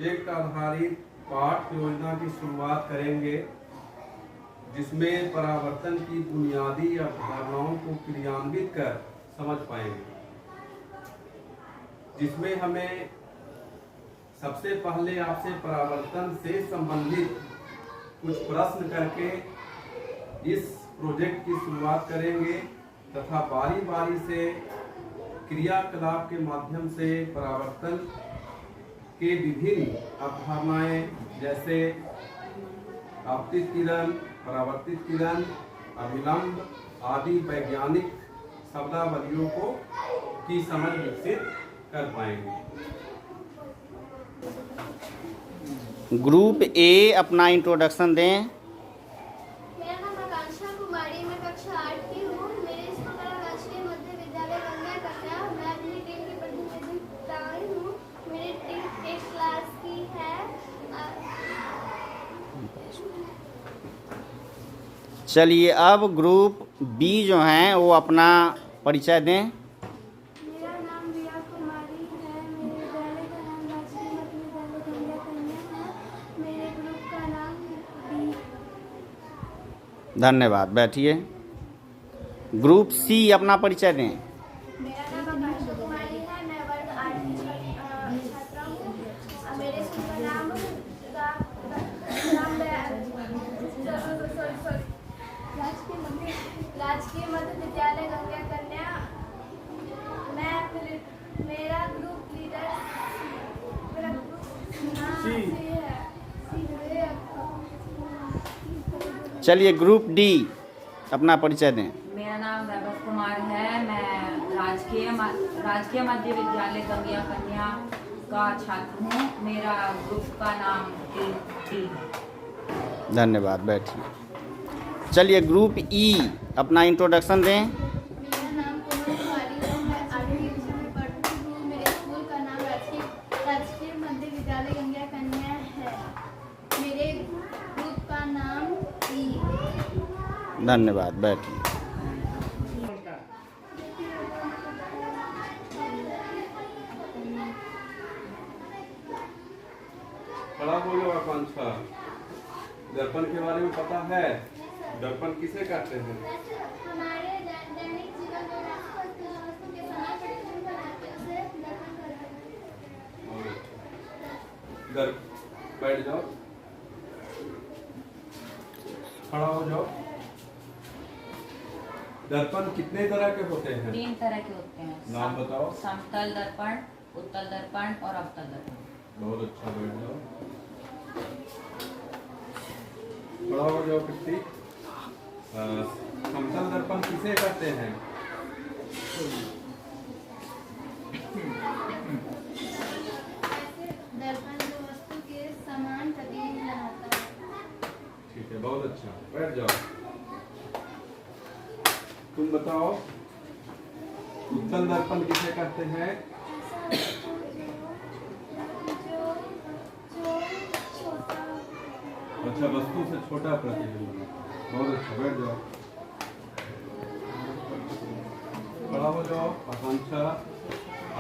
Project आधारित पाठ योजना की शुरुआत करेंगे, जिसमें परावर्तन की बुनियादी अवधारणाओं को क्रियान्वित कर समझ पाएंगे। जिसमें हमें सबसे पहले आपसे परावर्तन से संबंधित कुछ प्रश्न करके इस प्रोजेक्ट की शुरुआत करेंगे तथा बारी बारी से क्रियाकलाप के माध्यम से परावर्तन के विभिन्न अवधारणाएं जैसे आपतित किरण, परावर्तित किरण, अभिलंब आदि वैज्ञानिक शब्दावलियों को की समझ विकसित कर पाएंगे। ग्रुप ए अपना इंट्रोडक्शन दें। मेरा नाम आकांक्षा कुमारी, मैं कक्षा 8 की हूँ। मेरे स्कूल का नाम राजकीय मध्य विद्यालय गंगा कन्या। मैं अपनी टीम की प्रतिनिधित्व हूँ। मेरी टीम 8 क्लास की है। चलिए अब ग्रुप बी जो हैं वो अपना परिचय दें। मेरा नाम रिया कुमारी है। मेरे विद्यालय का नाम राजकीय मध्य विद्यालय गंगा कन्या है। मेरे ग्रुप का नाम बी। धन्यवाद, बैठिए। ग्रुप सी अपना परिचय दें। मेरा नाम आकांक्षा कुमारी है। मैं वर्ग 8 की छात्रा हूँ। मेरे स्कूल का नाम राजकीय मध्य विद्यालय गंगा कन्या। मेरा ग्रुप लीडर है। चलिए ग्रुप डी अपना परिचय दें। मेरा नाम वैभव कुमार है। मैं राजकीय मध्य विद्यालय गंगा कन्या का छात्र हूँ। मेरा ग्रुप का नाम डी है। धन्यवाद, बैठिए। चलिए ग्रुप ई अपना इंट्रोडक्शन दें। मेरा नाम कोमल कुमारी है। मैं 8वीं कक्षा में पढ़ती हूँ। मेरे स्कूल का नाम राजकीय मध्य विद्यालय गंगा कन्या है। मेरे ग्रुप का नाम ई। धन्यवाद, बैठिए। बड़ा बोलो आकांक्षा, दर्पण के बारे में पता है? दर्पण किसे कहते हैं? हमारे दैनिक जीवन में वस्तु के समय प्रतिबिंब बनाते हैं, उसे दर्पण कहते हैं। बैठ जाओ, खड़ा हो जाओ। दर्पण कितने तरह के होते हैं? 3 तरह के होते हैं। नाम बताओ। समतल दर्पण, उत्तल दर्पण और अवतल दर्पण। बहुत अच्छा, बैठ जाओ, खड़ा हो जाओ। कितनी समतल दर्पण किसे कहते हैं? दर्पण जो वस्तु के समान प्रतिबिंब बनाता है। ठीक है, बहुत अच्छा, बैठ जाओ। तुम बताओ, उत्तल दर्पण किसे कहते हैं? अच्छा, वस्तु से छोटा प्रतिबिंब। बहुत अच्छा, बैठ जाओ, खड़ा हो जाओ। आकांक्षा,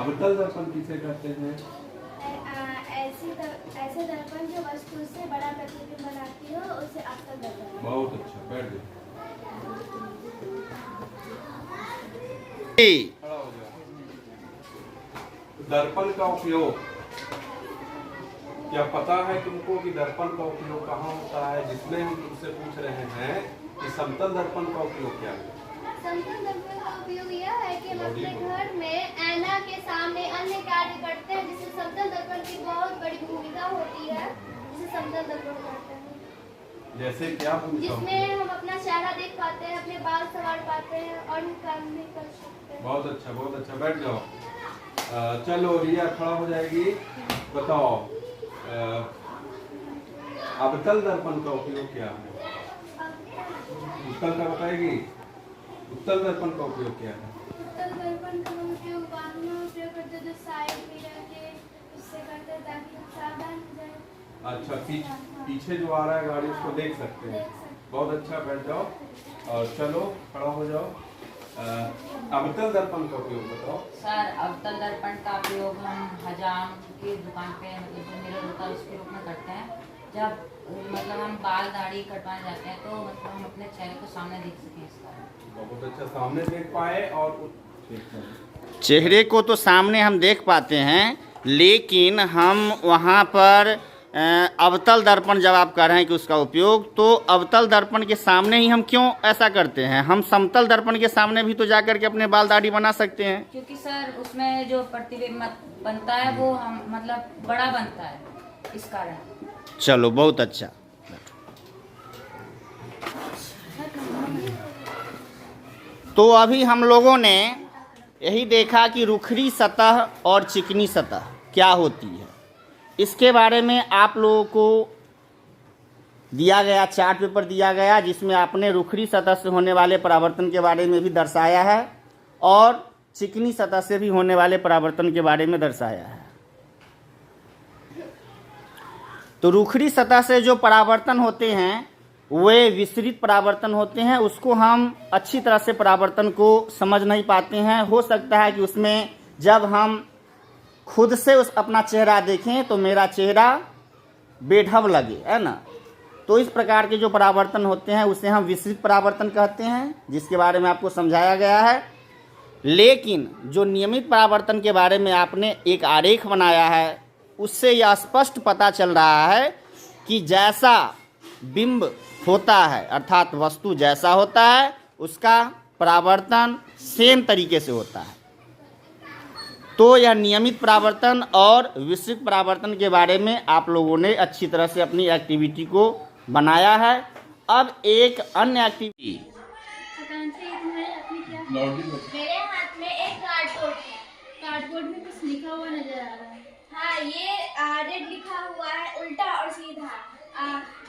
अवतल दर्पण किसे कहते हैं? ऐसे दर्पण जो वस्तु से बड़ा प्रतिबिंब बनाती हो उसे अवतल दर्पण। बहुत अच्छा, बैठ जाओ, खड़ा हो जाओ। दर्पण का उपयोग क्या पता है तुमको कि दर्पण का उपयोग कहाँ होता है? जिसमें हम तुमसे पूछ रहे हैं कि समतल दर्पण का उपयोग क्या है? समतल दर्पण का उपयोग यह है कि हम अपने घर में ऐना के सामने अन्य कार्य करते हैं, जिससे समतल दर्पण की बहुत बड़ी भूमिका होती है, जिसे समतल दर्पण कहते हैं। जैसे क्या भूमिका? जिसमें हम अपना चेहरा देख पाते हैं, अपने बाल संवार पाते हैं और काम भी कर सकते हैं। बहुत अच्छा, बहुत अच्छा, बैठ जाओ। चलो रिया खड़ा हो जाएगी। बताओ, अवतल दर्पण का उपयोग क्या है? उत्तल का बताएगी। उत्तल दर्पण का उपयोग क्या है? उत्तल दर्पण का उपयोग वाहनों में उपयोग करते हैं, जो साइड मिरर के उससे करते हैं ताकि हम सावधान हो जाए। अच्छा, पीछे जो आ रहा है गाड़ी उसको देख सकते हैं। बहुत अच्छा, बैठ जाओ और चलो खड़ा हो जाओ। अवतल दर्पण का उपयोग बताओ। सर, अवतल दर्पण का उपयोग हम हजाम की दुकान पे मतलब जो मिरर होता है उसके रूप में करते हैं। जब मतलब हम बाल दाढ़ी कटवाने जाते हैं तो मतलब हम अपने चेहरे को सामने देख सकें इसका। बहुत अच्छा, सामने देख पाए। और चेहरे को तो सामने हम देख पाते हैं, लेकिन हम वहाँ पर अवतल दर्पण जब आप कर रहे हैं कि उसका उपयोग, तो अवतल दर्पण के सामने ही हम क्यों ऐसा करते हैं? हम समतल दर्पण के सामने भी तो जा कर के अपने बाल दाढ़ी बना सकते हैं। क्योंकि सर उसमें जो प्रतिबिंब बनता है वो हम मतलब बड़ा बनता है, इस कारण। चलो बहुत अच्छा। तो अभी हम लोगों ने यही देखा कि रुखरी सतह और चिकनी सतह क्या होती है। इसके बारे में आप लोगों को दिया गया चार्ट पेपर दिया गया, जिसमें आपने रुखरी सतह से होने वाले परावर्तन के बारे में भी दर्शाया है और चिकनी सतह से भी होने वाले परावर्तन के बारे में दर्शाया है। तो रुखरी सतह से जो परावर्तन होते हैं वे विस्तृत परावर्तन होते हैं। उसको हम अच्छी तरह से परावर्तन को समझ नहीं पाते हैं। हो सकता है कि उसमें जब हम खुद से उस अपना चेहरा देखें तो मेरा चेहरा बेढब लगे, है ना। तो इस प्रकार के जो परावर्तन होते हैं उसे हम विस्तृत परावर्तन कहते हैं, जिसके बारे में आपको समझाया गया है। लेकिन जो नियमित परावर्तन के बारे में आपने एक आरेख बनाया है, उससे यह स्पष्ट पता चल रहा है कि जैसा बिंब होता है, अर्थात वस्तु जैसा होता है, उसका परावर्तन सेम तरीके से होता है। तो यह नियमित परावर्तन और विस्तृत परावर्तन के बारे में आप लोगों ने अच्छी तरह से अपनी एक्टिविटी को बनाया है। अब एक अन्य एक्टिविटी, मेरे हाथ में एक कार्डबोर्ड में कुछ लिखा हुआ नजर आ रहा है। हाँ, ये रेड लिखा हुआ है, उल्टा और सीधा।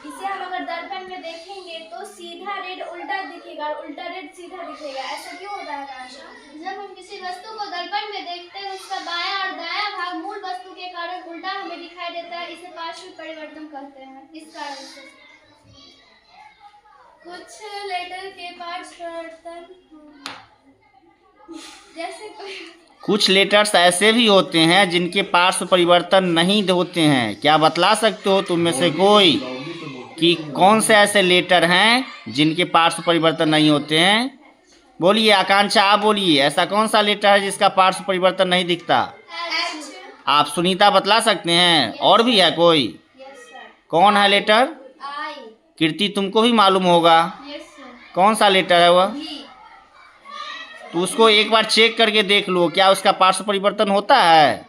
इसे हम अगर दर्पण में देखेंगे तो सीधा रेड उल्टा दिखेगा और उल्टा रेड सीधा दिखेगा। ऐसा क्यों होता है कांशा? जब हम किसी वस्तु को दर्पण में देखते हैं उसका बायां और दायां भाग मूल वस्तु के कारण उल्टा हमें दिखाई देता है। इसे पार्श्व परिवर्तन कहते हैं। इस कारण से कुछ लेटर के पार्श्व परिवर्तन जैसे कुछ लेटर्स ऐसे भी होते हैं जिनके पार्श्व परिवर्तन नहीं होते हैं। क्या बतला सकते हो तुम में से कोई कि कौन से ऐसे लेटर हैं जिनके पार्श्व परिवर्तन नहीं होते हैं? बोलिए आकांक्षा, आप बोलिए, ऐसा कौन सा लेटर है जिसका पार्श्व परिवर्तन नहीं दिखता? आप सुनीता बतला सकते हैं? और भी है कोई? कौन है लेटर? कीर्ति, तुमको भी मालूम होगा। कौन सा लेटर है वह? तो उसको एक बार चेक करके देख लो, क्या उसका पार्श्व परिवर्तन होता है?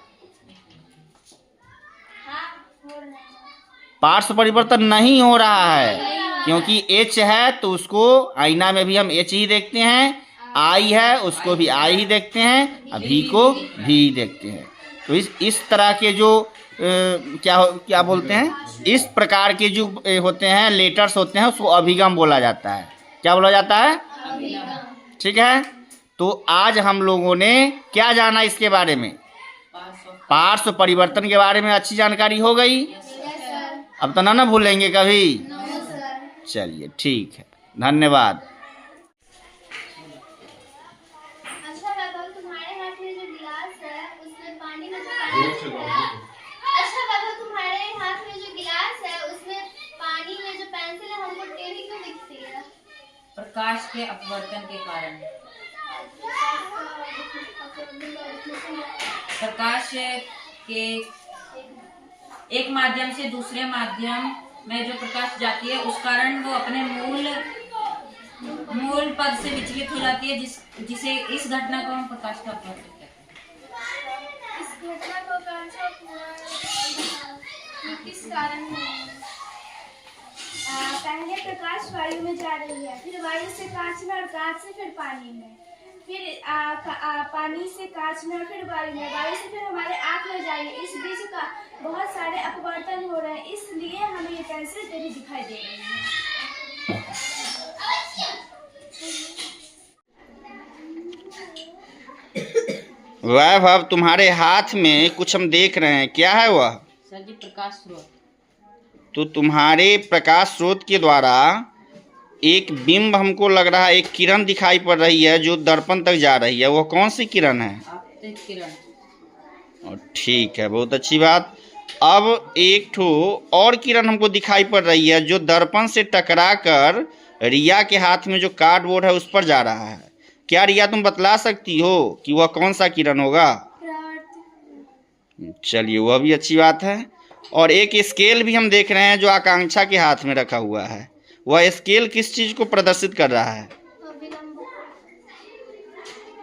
पार्श्व परिवर्तन नहीं हो रहा है, क्योंकि एच है तो उसको आईना में भी हम एच ही देखते हैं, आई है उसको भी आई ही देखते हैं, अभी को भी देखते हैं। तो इस तरह के जो क्या बोलते हैं, इस प्रकार के जो होते हैं लेटर्स होते हैं उसको अभिगम बोला जाता है। क्या बोला जाता है? ठीक है। तो आज हम लोगों ने क्या जाना इसके बारे में? पार्श्व परिवर्तन के बारे में अच्छी जानकारी हो गई। अब तो ना भूलेंगे कभी। चलिए ठीक है, धन्यवाद। अच्छा बाबा, तुम्हारे हाथ में जो गिलास है उसमें पानी में अच्छा बाबा, तुम्हारे हाथ में जो गिलास है उसमें पानी में जो पेंसिल है हमको टेढ़ी क्यों दिखती है? प्रकाश के अपवर्तन के कारण। प्रकाश के एक माध्यम से दूसरे माध्यम में जो प्रकाश जाती है उस कारण वो अपने मूल पद से विचलित हो जाती है, जिसे इस घटना को हम प्रकाश का अपवर्तन कहते हैं। इस घटना को किस कारण है? पहले प्रकाश वायु में जा रही है, फिर वायु से कांच में और कांच से फिर पानी में, फिर पानी से कांच में और फिर वायु में, वायु से फिर हमारे आँख में जाएगी। इस बीच का बहुत सारे अपवर्तन हो रहे हैं, इसलिए हमें ये पेंसिल टेढ़ी दिखाई दे रही है। वैभव, तुम्हारे हाथ में कुछ हम देख रहे हैं, क्या है वह? सर जी, प्रकाश स्रोत। तो तुम्हारे प्रकाश स्रोत के द्वारा एक बिंब हमको लग रहा है, एक किरण दिखाई पड़ रही है जो दर्पण तक जा रही है। वो कौन सी किरण है? आपतित किरण। और ठीक है, बहुत अच्छी बात। अब एक ठो और किरण हमको दिखाई पड़ रही है जो दर्पण से टकरा कर रिया के हाथ में जो कार्डबोर्ड है उस पर जा रहा है। क्या रिया तुम बतला सकती हो कि वह कौन सा किरण होगा? चलिए, वह भी अच्छी बात है। और एक स्केल भी हम देख रहे हैं जो आकांक्षा के हाथ में रखा हुआ है। वह स्केल किस चीज को प्रदर्शित कर रहा है?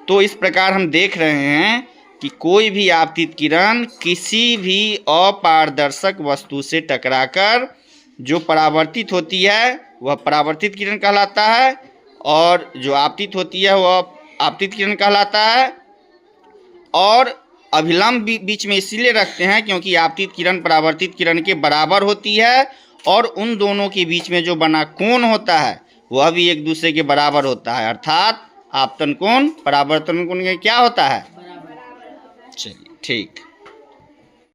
तो इस प्रकार हम देख रहे हैं कि कोई भी आपतित किरण किसी भी अपारदर्शक वस्तु से टकराकर जो परावर्तित होती है वह परावर्तित किरण कहलाता है, और जो आपतित होती है वह आपतित किरण कहलाता है। और अभिलंब बीच में इसीलिए रखते हैं क्योंकि आपतित किरण परावर्तित किरण के बराबर होती है, और उन दोनों के बीच में जो बना कोण होता है वह भी एक दूसरे के बराबर होता है, अर्थात आपतन कोण परावर्तन कोण क्या होता है? चलिए, ठीक।